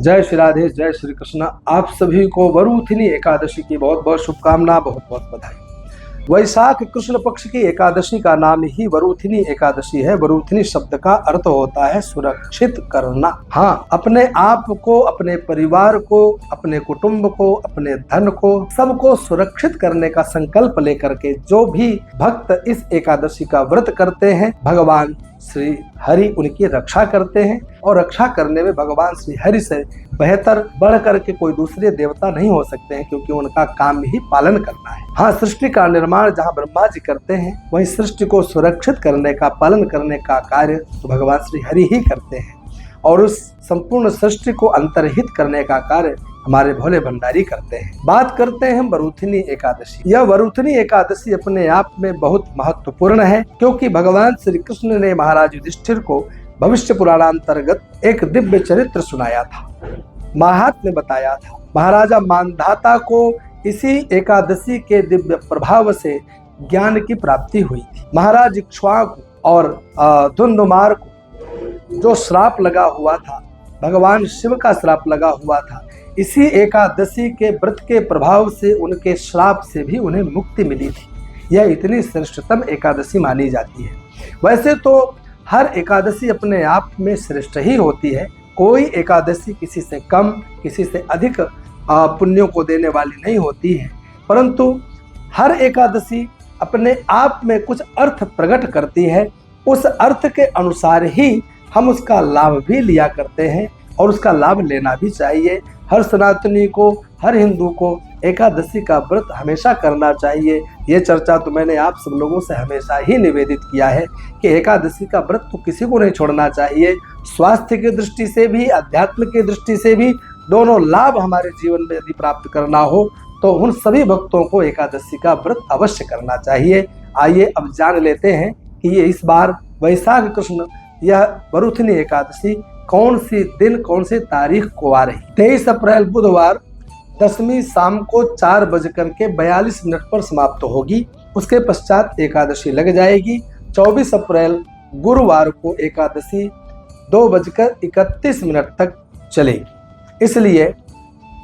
जय श्री राधे, जय श्री कृष्ण। आप सभी को वरुथिनी एकादशी की बहुत बहुत शुभकामना, बहुत बहुत बधाई। वैशाख कृष्ण पक्ष की एकादशी का नाम ही वरुथिनी एकादशी है। वरुथिनी शब्द का अर्थ होता है सुरक्षित करना। हाँ, अपने आप को, अपने परिवार को, अपने कुटुंब को, अपने धन को, सबको सुरक्षित करने का संकल्प लेकर के जो भी भक्त इस एकादशी का व्रत करते हैं, भगवान श्री हरि उनकी रक्षा करते हैं। और रक्षा करने में भगवान श्री हरि से बेहतर बढ़ करके कोई दूसरे देवता नहीं हो सकते हैं, क्योंकि उनका काम ही पालन करना है। हाँ, सृष्टि का निर्माण जहाँ ब्रह्मा जी करते हैं, वहीं सृष्टि को सुरक्षित करने का, पालन करने का कार्य तो भगवान श्री हरि ही करते हैं। और उस संपूर्ण सृष्टि को अंतर्हित करने का कार्य हमारे भोले भंडारी करते हैं। बात करते हैं वरुथिनी एकादशी। यह वरुथिनी एकादशी अपने आप में बहुत महत्वपूर्ण है, क्योंकि भगवान श्री कृष्ण ने महाराज युधिष्ठिर को भविष्य पुराणांतर्गत एक दिव्य चरित्र सुनाया था, महात्म्य बताया था। महाराजा मानधाता को इसी एकादशी के दिव्य प्रभाव से ज्ञान की प्राप्ति हुई थी। महाराज इक्ष्वाकु और धुंधुमार को जो श्राप लगा हुआ था, भगवान शिव का श्राप लगा हुआ था, इसी एकादशी के व्रत के प्रभाव से उनके श्राप से भी उन्हें मुक्ति मिली थी। यह इतनी श्रेष्ठतम एकादशी मानी जाती है। वैसे तो हर एकादशी अपने आप में श्रेष्ठ ही होती है। कोई एकादशी किसी से कम, किसी से अधिक पुण्यों को देने वाली नहीं होती है, परंतु हर एकादशी अपने आप में कुछ अर्थ प्रकट करती है। उस अर्थ के अनुसार ही हम उसका लाभ भी लिया करते हैं और उसका लाभ लेना भी चाहिए। हर सनातनी को, हर हिंदू को एकादशी का व्रत हमेशा करना चाहिए। ये चर्चा तो मैंने आप सब लोगों से हमेशा ही निवेदित किया है कि एकादशी का व्रत तो किसी को नहीं छोड़ना चाहिए। स्वास्थ्य की दृष्टि से भी, अध्यात्म की दृष्टि से भी, दोनों लाभ हमारे जीवन में यदि प्राप्त करना हो तो उन सभी भक्तों को एकादशी का व्रत अवश्य करना चाहिए। आइए अब जान लेते हैं कि ये इस बार वैशाख कृष्ण यह वरुथिनी एकादशी कौन सी दिन, कौन सी तारीख को आ रही। 23 अप्रैल बुधवार दशमी शाम को 4:42 पर समाप्त होगी। उसके पश्चात एकादशी लग जाएगी। 24 अप्रैल गुरुवार को एकादशी 2:31 तक चलेगी। इसलिए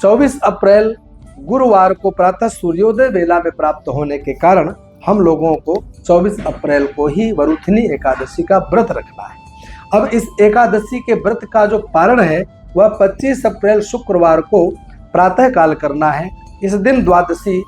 24 अप्रैल गुरुवार को प्रातः सूर्योदय वेला में प्राप्त होने के कारण हम लोगों को 24 अप्रैल को ही वरुथिनी एकादशी का व्रत रखना है। अब इस एकादशी के व्रत का जो पारण है वह 25 अप्रैल शुक्रवार को प्रातः काल करना है। इस दिन द्वादशी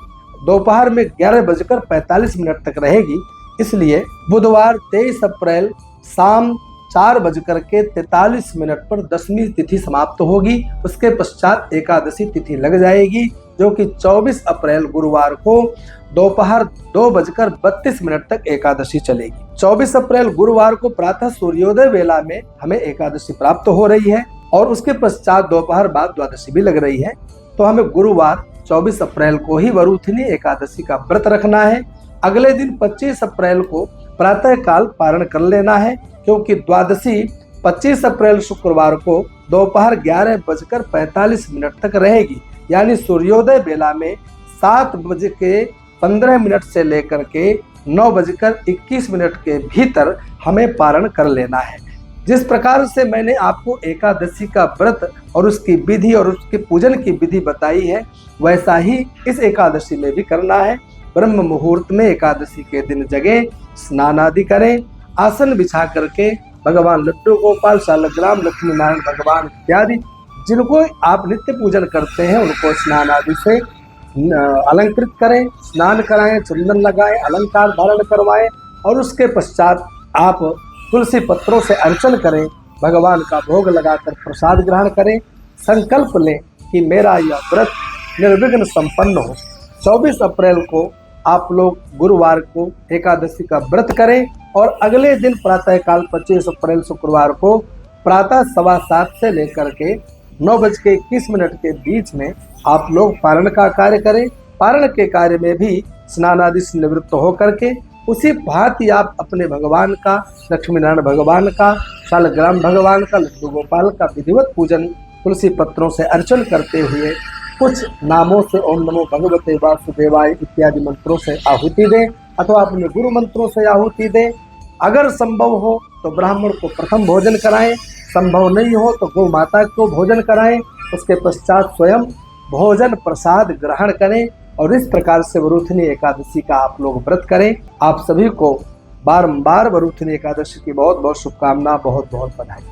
दोपहर में 11:45 तक रहेगी। इसलिए बुधवार 23 अप्रैल शाम 4:43 पर दशमी तिथि समाप्त होगी। उसके पश्चात एकादशी तिथि लग जाएगी, जो कि 24 अप्रैल गुरुवार को दोपहर 2:32 तक एकादशी चलेगी। 24 अप्रैल गुरुवार को प्रातः सूर्योदय वेला में हमें एकादशी प्राप्त हो रही है और उसके पश्चात दोपहर बाद द्वादशी भी लग रही है। तो हमें गुरुवार 24 अप्रैल को ही वरुथिनी एकादशी का व्रत रखना है। अगले दिन 25 अप्रैल को प्रातः काल पारण कर लेना है, क्योंकि द्वादशी 25 अप्रैल शुक्रवार को दोपहर 11:45 तक रहेगी। यानी सूर्योदय बेला में 7:15 से लेकर के 9:21 के भीतर हमें पारण कर लेना है। जिस प्रकार से मैंने आपको एकादशी का व्रत और उसकी विधि और उसके पूजन की विधि बताई है, वैसा ही इस एकादशी में भी करना है। ब्रह्म मुहूर्त में एकादशी के दिन जगे, स्नान आदि करें, आसन बिछा करके भगवान लड्डू गोपाल, शालग्राम, लक्ष्मी नारायण भगवान इत्यादि जिनको आप नित्य पूजन करते हैं उनको स्नान आदि से अलंकृत करें, स्नान कराएं, चंदन लगाएं, अलंकार धारण करवाएं और उसके पश्चात आप तुलसी पत्रों से अर्चन करें, भगवान का भोग लगाकर प्रसाद ग्रहण करें। संकल्प लें कि मेरा यह व्रत निर्विघ्न संपन्न हो। 24 अप्रैल को आप लोग गुरुवार को एकादशी का व्रत करें और अगले दिन प्रातःकाल 25 अप्रैल शुक्रवार को प्रातः 7:15 से लेकर के 9:21 के बीच में आप लोग पारण का कार्य करें। पारण के कार्य में भी स्नान आदि से निवृत्त होकर के उसी भांति आप अपने भगवान का, लक्ष्मी नारायण भगवान का, शालग्राम भगवान का, लड्डू गोपाल का विधिवत पूजन तुलसी पत्रों से अर्चन करते हुए कुछ नामों से ओम नमो भगवते वासुदेवाय इत्यादि मंत्रों से आहुति दें अथवा अपने गुरु मंत्रों से आहुति दें। अगर संभव हो तो ब्राह्मण को प्रथम भोजन कराएं, संभव नहीं हो तो गौ माता को भोजन कराएं उसके पश्चात स्वयं भोजन प्रसाद ग्रहण करें और इस प्रकार से वरूथिनी एकादशी का आप लोग व्रत करें। आप सभी को बारंबार वरूथिनी एकादशी की बहुत बहुत शुभकामना, बहुत बहुत बधाई।